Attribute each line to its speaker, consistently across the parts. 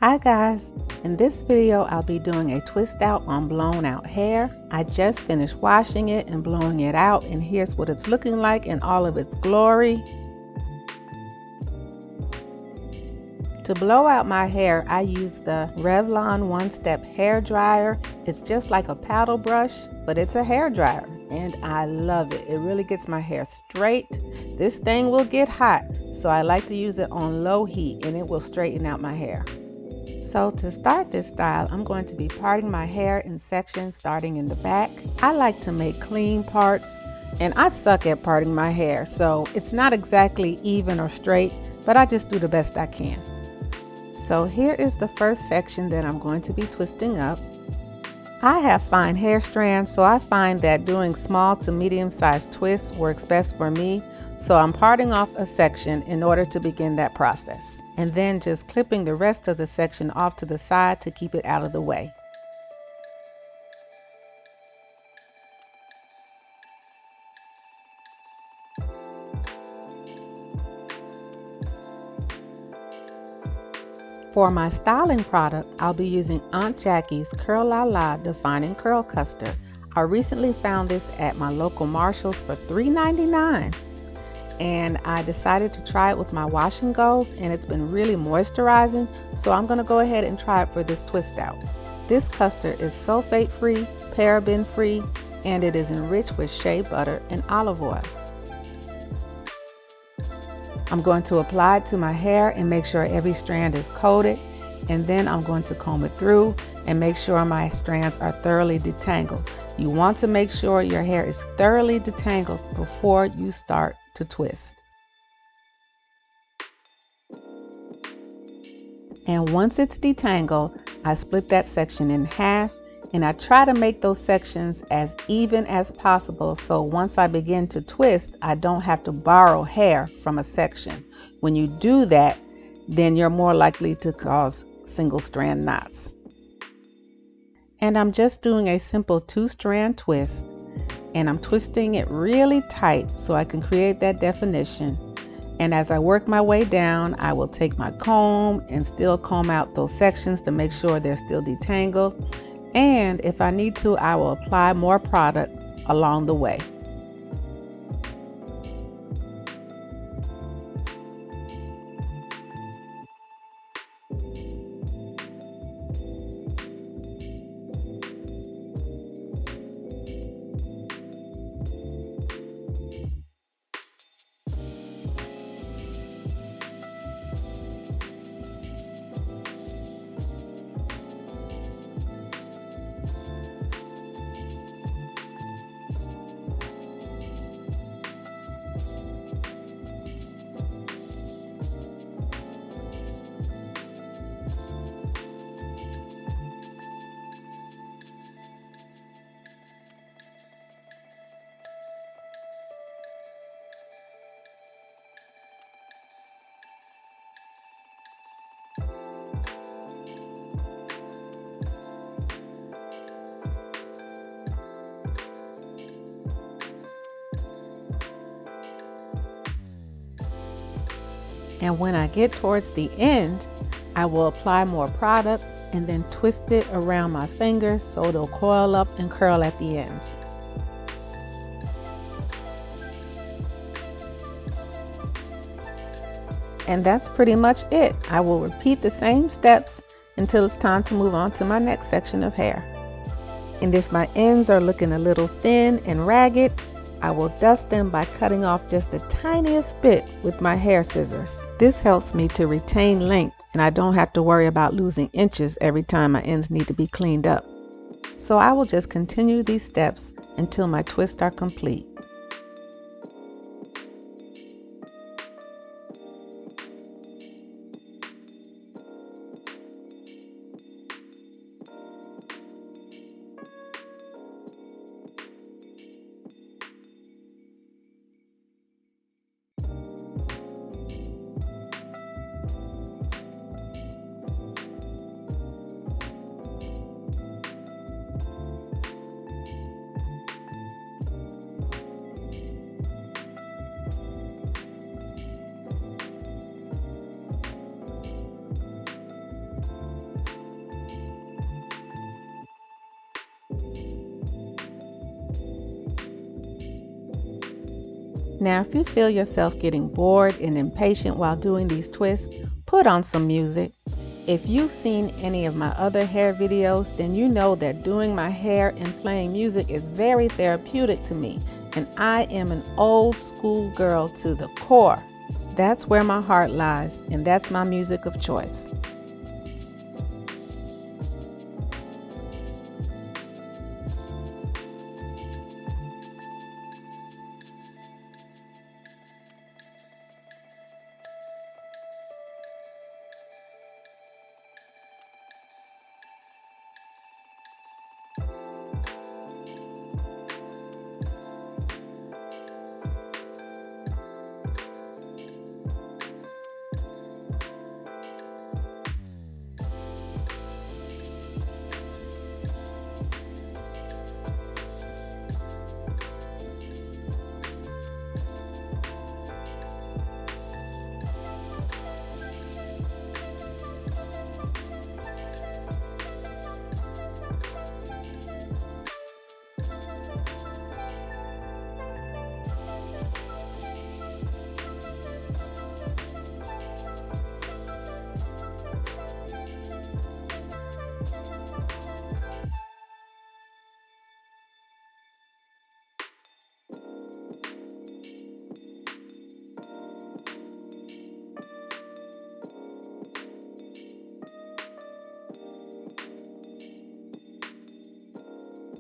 Speaker 1: Hi guys, in this video I'll be doing a twist out on blown out hair. I just finished washing it and blowing it out, and here's what it's looking like in all of its glory. To blow out my hair, I use the Revlon One Step hair dryer. It's just like a paddle brush, but it's a hair dryer and I love it. It really gets my hair straight. This thing will get hot, so I like to use it on low heat and it will straighten out my hair. So to start this style, I'm going to be parting my hair in sections starting in the back. I like to make clean parts, and I suck at parting my hair, so it's not exactly even or straight, but I just do the best I can. So here is the first section that I'm going to be twisting up. I have fine hair strands, so I find that doing small to medium-sized twists works best for me. So I'm parting off a section in order to begin that process, and then just clipping the rest of the section off to the side to keep it out of the way. For my styling product, I'll be using Aunt Jackie's Curl La La Defining Curl Custard. I recently found this at my local Marshall's for $3.99. And I decided to try it with my wash and goes, and it's been really moisturizing, so I'm going to go ahead and try it for this twist out. This custard is sulfate free, paraben free, and it is enriched with shea butter and olive oil. I'm going to apply it to my hair and make sure every strand is coated, and then I'm going to comb it through and make sure my strands are thoroughly detangled. You want to make sure your hair is thoroughly detangled before you start to twist. And once it's detangled, I split that section in half, and I try to make those sections as even as possible, so once I begin to twist, I don't have to borrow hair from a section. When you do that, then you're more likely to cause single strand knots. And I'm just doing a simple 2-strand twist, and I'm twisting it really tight so I can create that definition. And as I work my way down, I will take my comb and still comb out those sections to make sure they're still detangled. And if I need to, I will apply more product along the way. And when I get towards the end, I will apply more product and then twist it around my fingers so it'll coil up and curl at the ends. And that's pretty much it. I will repeat the same steps until it's time to move on to my next section of hair. And if my ends are looking a little thin and ragged, I will dust them by cutting off just the tiniest bit with my hair scissors. This helps me to retain length, and I don't have to worry about losing inches every time my ends need to be cleaned up. So I will just continue these steps until my twists are complete. Now, if you feel yourself getting bored and impatient while doing these twists, put on some music. If you've seen any of my other hair videos, then you know that doing my hair and playing music is very therapeutic to me, and I am an old school girl to the core. That's where my heart lies, and that's my music of choice.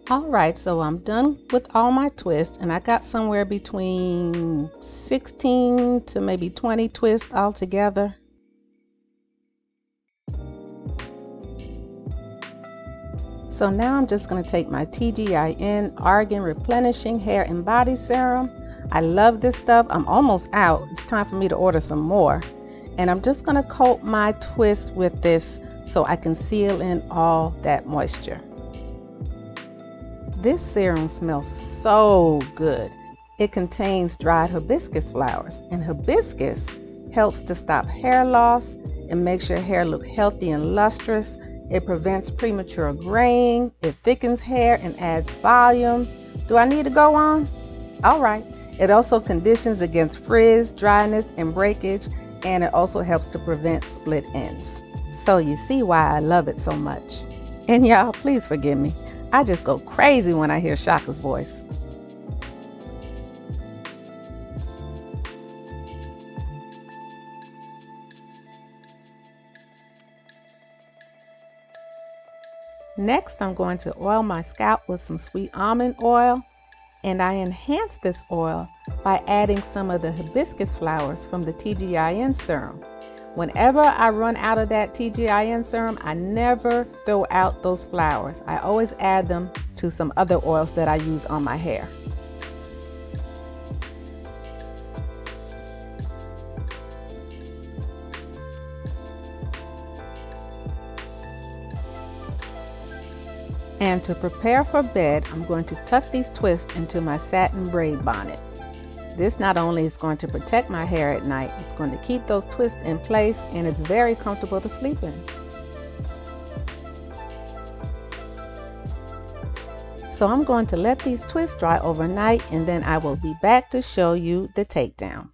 Speaker 1: Alright, so I'm done with all my twists, and I got somewhere between 16 to maybe 20 twists altogether. So now I'm just going to take my TGIN Argan Replenishing Hair and Body Serum. I love this stuff. I'm almost out. It's time for me to order some more. And I'm just going to coat my twist with this so I can seal in all that moisture. This serum smells so good. It contains dried hibiscus flowers, and hibiscus helps to stop hair loss and makes your hair look healthy and lustrous. It prevents premature graying, it thickens hair and adds volume. Do I need to go on? All right. It also conditions against frizz, dryness, and breakage, and it also helps to prevent split ends. So you see why I love it so much. And y'all, please forgive me. I just go crazy when I hear Shaka's voice. Next, I'm going to oil my scalp with some sweet almond oil, and I enhance this oil by adding some of the hibiscus flowers from the TGIN serum. Whenever I run out of that TGIN serum, I never throw out those flowers. I always add them to some other oils that I use on my hair. And to prepare for bed, I'm going to tuck these twists into my satin braid bonnet. This not only is going to protect my hair at night, it's going to keep those twists in place, and it's very comfortable to sleep in. So I'm going to let these twists dry overnight, and then I will be back to show you the takedown.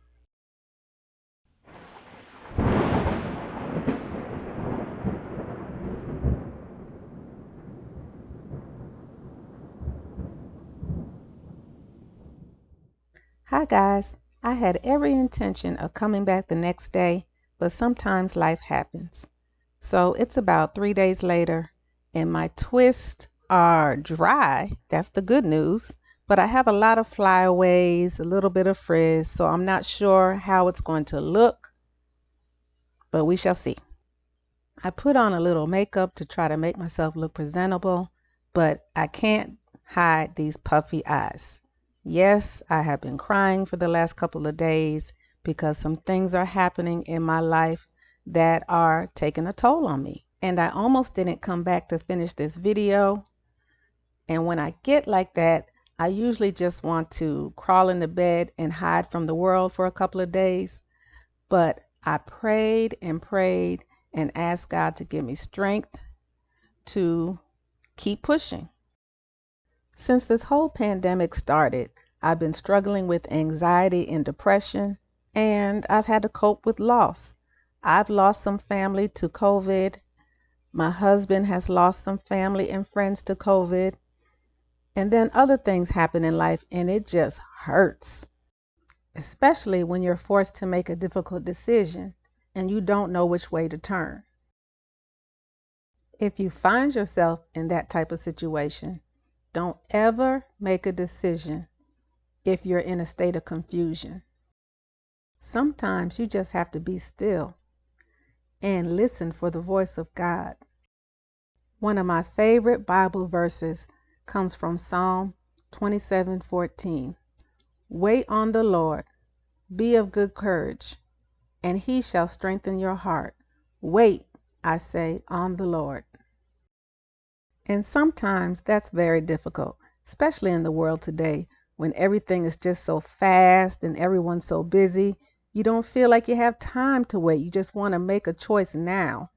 Speaker 1: Hi guys, I had every intention of coming back the next day, but sometimes life happens. So it's about 3 days later, and my twists are dry. That's the good news. But I have a lot of flyaways, a little bit of frizz, so I'm not sure how it's going to look, but we shall see. I put on a little makeup to try to make myself look presentable, but I can't hide these puffy eyes. Yes, I have been crying for the last couple of days because some things are happening in my life that are taking a toll on me. And I almost didn't come back to finish this video. And when I get like that, I usually just want to crawl into bed and hide from the world for a couple of days. But I prayed and prayed and asked God to give me strength to keep pushing. Since this whole pandemic started, I've been struggling with anxiety and depression, and I've had to cope with loss. I've lost some family to COVID. My husband has lost some family and friends to COVID. And then other things happen in life, and it just hurts, especially when you're forced to make a difficult decision and you don't know which way to turn. If you find yourself in that type of situation, don't ever make a decision if you're in a state of confusion. Sometimes you just have to be still and listen for the voice of God. One of my favorite Bible verses comes from Psalm 27:14. Wait on the Lord, be of good courage, and he shall strengthen your heart. Wait, I say, on the Lord. And sometimes that's very difficult, especially in the world today when everything is just so fast and everyone's so busy. You don't feel like you have time to wait. You just want to make a choice now.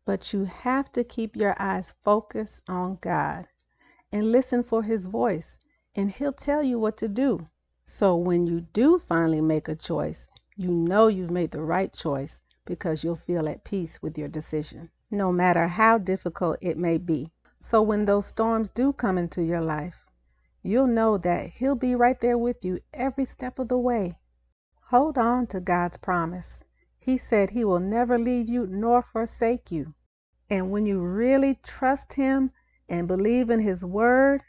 Speaker 1: But you have to keep your eyes focused on God and listen for his voice, and he'll tell you what to do. So when you do finally make a choice, you know you've made the right choice because you'll feel at peace with your decision, no matter how difficult it may be. So when those storms do come into your life, you'll know that he'll be right there with you every step of the way. Hold on to God's promise. He said he will never leave you nor forsake you. And when you really trust him and believe in his word,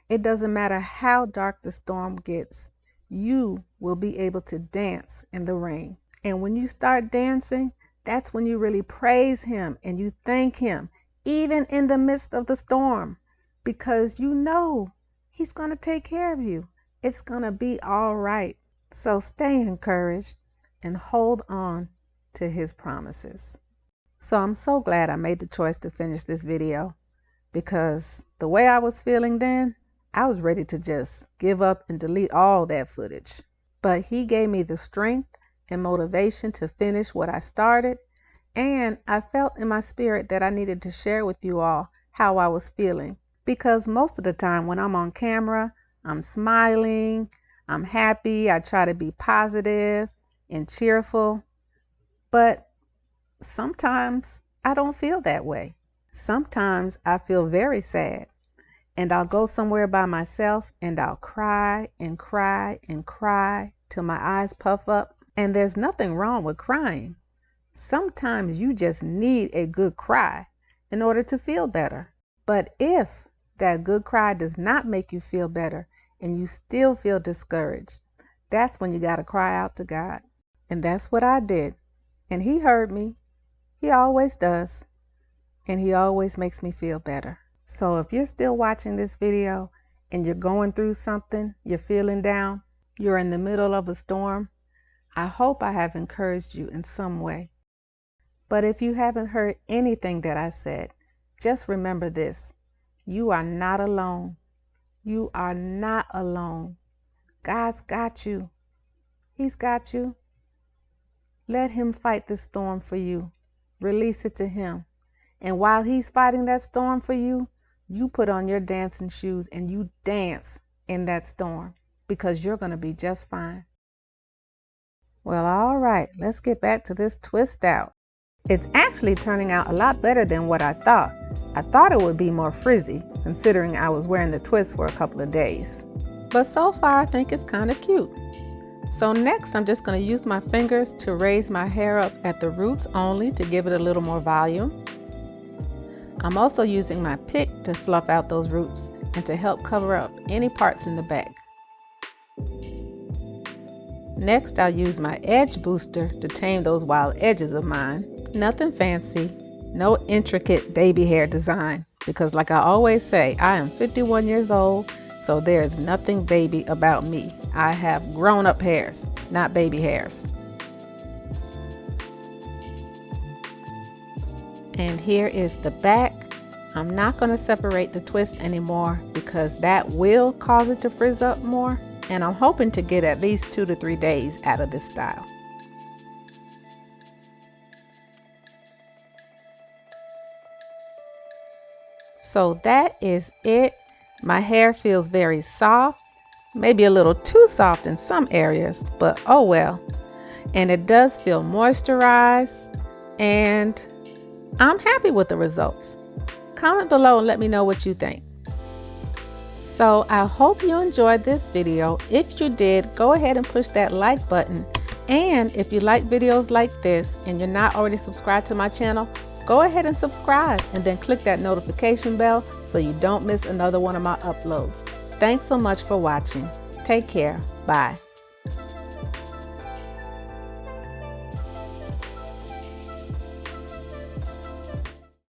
Speaker 1: it doesn't matter how dark the storm gets, you will be able to dance in the rain. And when you start dancing, that's when you really praise him and you thank him, even in the midst of the storm, because you know he's going to take care of you. It's going to be all right. So stay encouraged and hold on to his promises. So I'm so glad I made the choice to finish this video, because the way I was feeling then, I was ready to just give up and delete all that footage. But he gave me the strength and motivation to finish what I started, and I felt in my spirit that I needed to share with you all how I was feeling, because most of the time when I'm on camera, I'm smiling, I'm happy, I try to be positive and cheerful, but sometimes I don't feel that way. Sometimes I feel very sad, and I'll go somewhere by myself and I'll cry and cry and cry till my eyes puff up. And there's nothing wrong with crying. Sometimes you just need a good cry in order to feel better. But if that good cry does not make you feel better and you still feel discouraged, that's when you got to cry out to God. And that's what I did. And he heard me. He always does. And he always makes me feel better. So if you're still watching this video and you're going through something, you're feeling down, you're in the middle of a storm, I hope I have encouraged you in some way. But if you haven't heard anything that I said, just remember this: you are not alone. You are not alone. God's got you. He's got you. Let him fight the storm for you. Release it to him. And while he's fighting that storm for you, you put on your dancing shoes and you dance in that storm, because you're going to be just fine. Well, all right, let's get back to this twist out. It's actually turning out a lot better than what I thought. I thought it would be more frizzy, considering I was wearing the twist for a couple of days. But so far, I think it's kind of cute. So next, I'm just going to use my fingers to raise my hair up at the roots only to give it a little more volume. I'm also using my pick to fluff out those roots and to help cover up any parts in the back. Next, I'll use my edge booster to tame those wild edges of mine. Nothing fancy, no intricate baby hair design, because like I always say, I am 51 years old, so there's nothing baby about me. I have grown-up hairs, not baby hairs. And here is the back. I'm not going to separate the twist anymore because that will cause it to frizz up more. And I'm hoping to get at least 2 to 3 days out of this style. So that is it. My hair feels very soft. Maybe a little too soft in some areas, but oh well. And it does feel moisturized, and I'm happy with the results. Comment below and let me know what you think. So I hope you enjoyed this video. If you did, go ahead and push that like button. And if you like videos like this and you're not already subscribed to my channel, go ahead and subscribe and then click that notification bell so you don't miss another one of my uploads. Thanks so much for watching. Take care. Bye.